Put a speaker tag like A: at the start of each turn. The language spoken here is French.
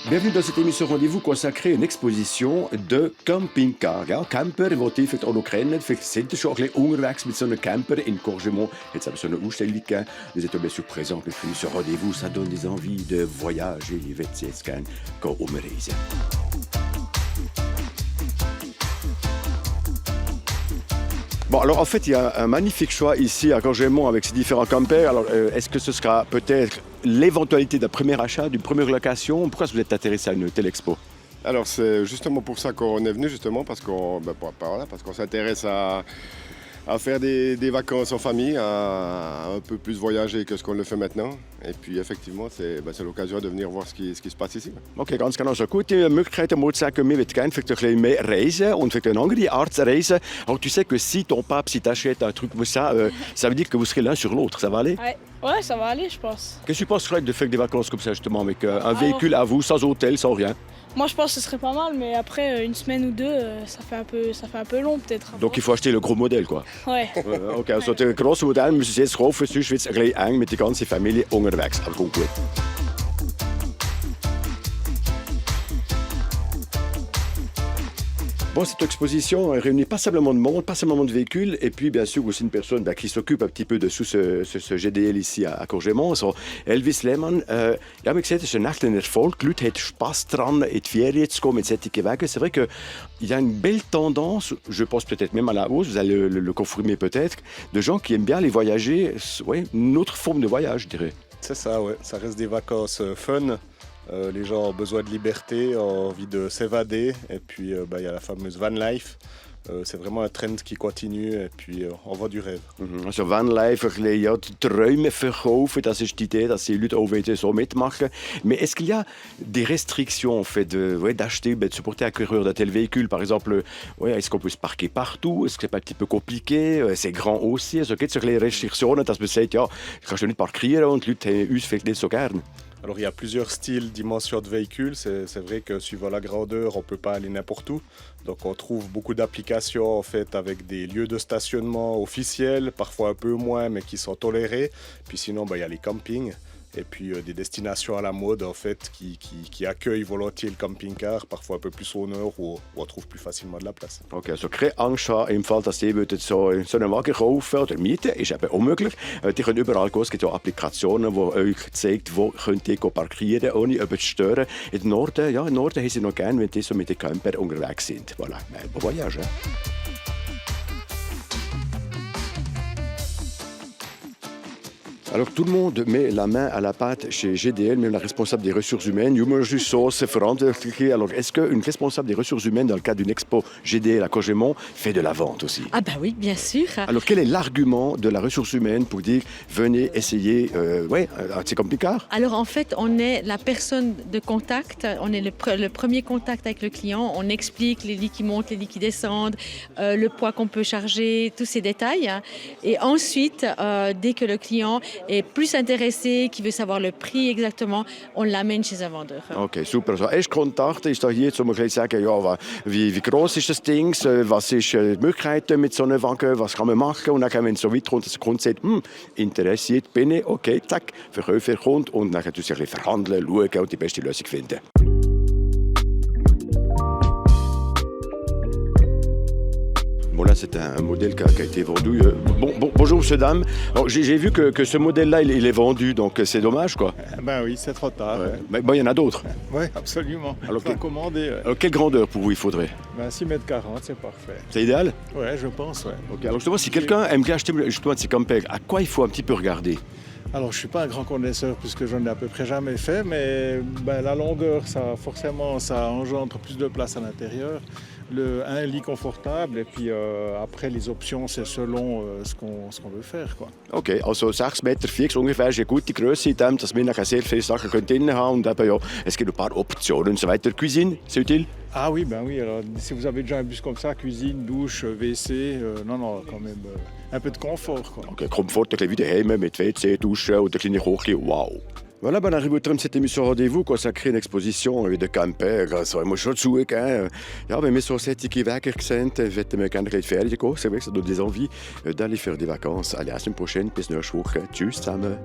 A: Bienvenue dans cette émission Rendez-vous consacrée à une exposition de camping-car. Ja, Camper, die ihr vielleicht auch noch kennt. Vielleicht sind ihr schon ein bisschen unterwegs mit so einem Camper in Courgemont. Jetzt haben wir so eine Ausstellung gegeben. Vous êtes bien sûr présents pour ce Rendez-vous. Ça donne des envies de voyage. Et vous êtes jetzt gerne umreisen. Bon, alors en fait, il y a un magnifique choix ici à Courgemont avec ces différents campers. Alors, est-ce que ce sera peut-être l'éventualité d'un premier achat, d'une première location? Pourquoi vous êtes intéressé à une telle expo?
B: Alors c'est justement pour ça qu'on est venu, justement, parce qu'on s'intéresse à faire des vacances en famille, à un peu plus voyager que ce qu'on le fait maintenant. Et puis effectivement, c'est l'occasion de venir voir ce qui se passe ici.
A: Ok, ganz genau. So gute Möglichkeit, um zu sagen, wir würden gerne vielleicht ein bisschen mehr reisen und vielleicht eine andere Art zu reisen. Alors tu sais que si ton pape, si t'achètes un truc comme ça, ça veut dire que vous serez l'un sur l'autre. Ça va aller?
C: Ouais, ça va aller, je pense.
A: Qu'est-ce que tu penses, Fred, de faire des vacances comme ça, justement, avec un véhicule à vous, sans hôtel, sans rien?
C: Moi, je pense que ce serait pas mal, mais après, une semaine ou deux, ça fait un peu long, peut-être.
A: Donc il faut acheter le gros modèle, quoi.
C: Ouais.
A: Okay, also das grosse Modell müssen Sie jetzt kaufen, sonst wird es ein bisschen eng mit der ganzen Familie unterwegs. Aber kommt gut. Bon, cette exposition réunit pas simplement de monde, pas simplement de véhicules, et puis bien sûr aussi une personne qui s'occupe un petit peu de ce GDL ici à Courgemont. So, Elvis Lehmann, ja, wie gesagt, es ist ein echter Erfolg. Die Leute haben Spass daran, in die Ferien zu kommen mit solchen Wegen. C'est vrai qu'il y a une belle tendance, je pense peut-être même à la hausse, vous allez le confirmer peut-être, de gens qui aiment bien aller voyager, ouais, une autre forme de voyage, je dirais.
D: C'est ça, ouais. Ça reste des vacances fun. Les gens ont besoin de liberté, ont envie de s'évader. Et puis, y a la fameuse van life. C'est vraiment un trend qui continue et puis on vend du rêve.
A: Also Vanlife, ja, Träume verkaufen, das ist die Idée, dass die Leute auch so mitmachen. Mais est-ce qu'il y a des restrictions en fait d'acheter, de se porter acquéreur d'un tel véhicule? Par exemple, est-ce qu'on peut se parquer partout? Est-ce que c'est pas un petit peu compliqué? C'est grand aussi. Also gibt es les Restriktionen, dass man sagt, ja, kannst du nicht parkieren und die Leute haben uns vielleicht nicht so gern?
D: Alors il y a plusieurs styles, dimensions de véhicules. C'est vrai que suivant la grandeur, on ne peut pas aller n'importe où. Donc on trouve beaucoup d'applications en fait avec des lieux de stationnement officiels, parfois un peu moins mais qui sont tolérés. Puis sinon y a les campings et puis des destinations à la mode en fait qui accueillent volontiers le camping-car, parfois un peu plus au nord où on trouve plus facilement de la place.
A: Okay, also keine Angst haben im Fall, dass Sie so einen Wagen kaufen oder mieten, ist eben unmöglich. Die können überall gehen. Es gibt ja Applikationen, die euch zeigen, wo könnt ihr parkieren, ohne jemanden zu stören. Im Norden haben Sie noch gerne, wenn die so mit den Camper unterwegs sind. Voilà, bon voyage. Alors tout le monde met la main à la pâte chez GDL, même la responsable des ressources humaines. Alors est-ce qu'une responsable des ressources humaines dans le cadre d'une expo GDL à Courgemont fait de la vente aussi?
E: Ah bah oui, bien sûr.
A: Alors quel est l'argument de la ressource humaine pour dire venez essayer un petit camping-car?
E: Alors en fait, on est la personne de contact, on est le premier contact avec le client. On explique les lits qui montent, les lits qui descendent, le poids qu'on peut charger, tous ces détails. Et ensuite, dès que le client est plus intéressé, qui veut savoir le prix exactement, on l'amène chez un vendeur.
A: Okay, super. Also erst Kontakt ist da hier, um zu sagen, ja, wie groß ist das Ding, was ist die Möglichkeit mit so einem Wagen, was kann man machen? Und dann, wenn es so weit kommt, dass der Kunde sagt, interessiert bin ich, okay, zack, Verkäufer kommt und dann tun sie ein bisschen verhandeln, schauen und die beste Lösung finden. Bon, là, c'est un modèle qui a été vendu. Bonjour, monsieur, dame. Alors, j'ai vu que ce modèle-là, il est vendu, donc c'est dommage, quoi.
F: Ben oui, c'est trop tard.
A: Ouais. Mais bon, il y en a d'autres.
F: Oui, absolument.
A: Alors,
F: il faut commander.
A: Alors, quelle grandeur pour vous il faudrait?
F: 6,40 m, c'est parfait.
A: C'est idéal?
F: Oui, je pense, oui.
A: Okay. Alors, justement, si quelqu'un aimerait acheter justement de ces campers, à quoi il faut un petit peu regarder?
F: Alors, je ne suis pas un grand connaisseur puisque je n'ai à peu près jamais fait, mais la longueur, forcément, ça engendre plus de place à l'intérieur. Un lit confortable et puis après les options c'est selon ce qu'on veut faire, quoi.
A: Okay, also 6,40 Meter ungefähr ist eine gute Größe in dem, dass wir nachher sehr viele Sachen drin haben und eben, ja, es gibt ein paar Optionen und so weiter. Cuisine, c'est utile?
F: Ah oui, ben oui, alors si vous avez déjà un bus comme ça, cuisine, douche, WC, non, quand même un peu de confort, quoi. Okay,
A: Komfort, ein bisschen wie daheim mit WC, Dusche und ein kleines Kochchen, wow. Voilà, on arrive au terme de cette émission Rendez-vous consacrée à une exposition de camper. Also, ich muss schon zugeben, ja, wenn wir so solche Wege sehen, möchten wir gerne in die Ferien gehen. C'est vrai que ça donne des envies d'aller faire des vacances. Allez, à la semaine prochaine, bis nächste Woche. Tschüss zusammen.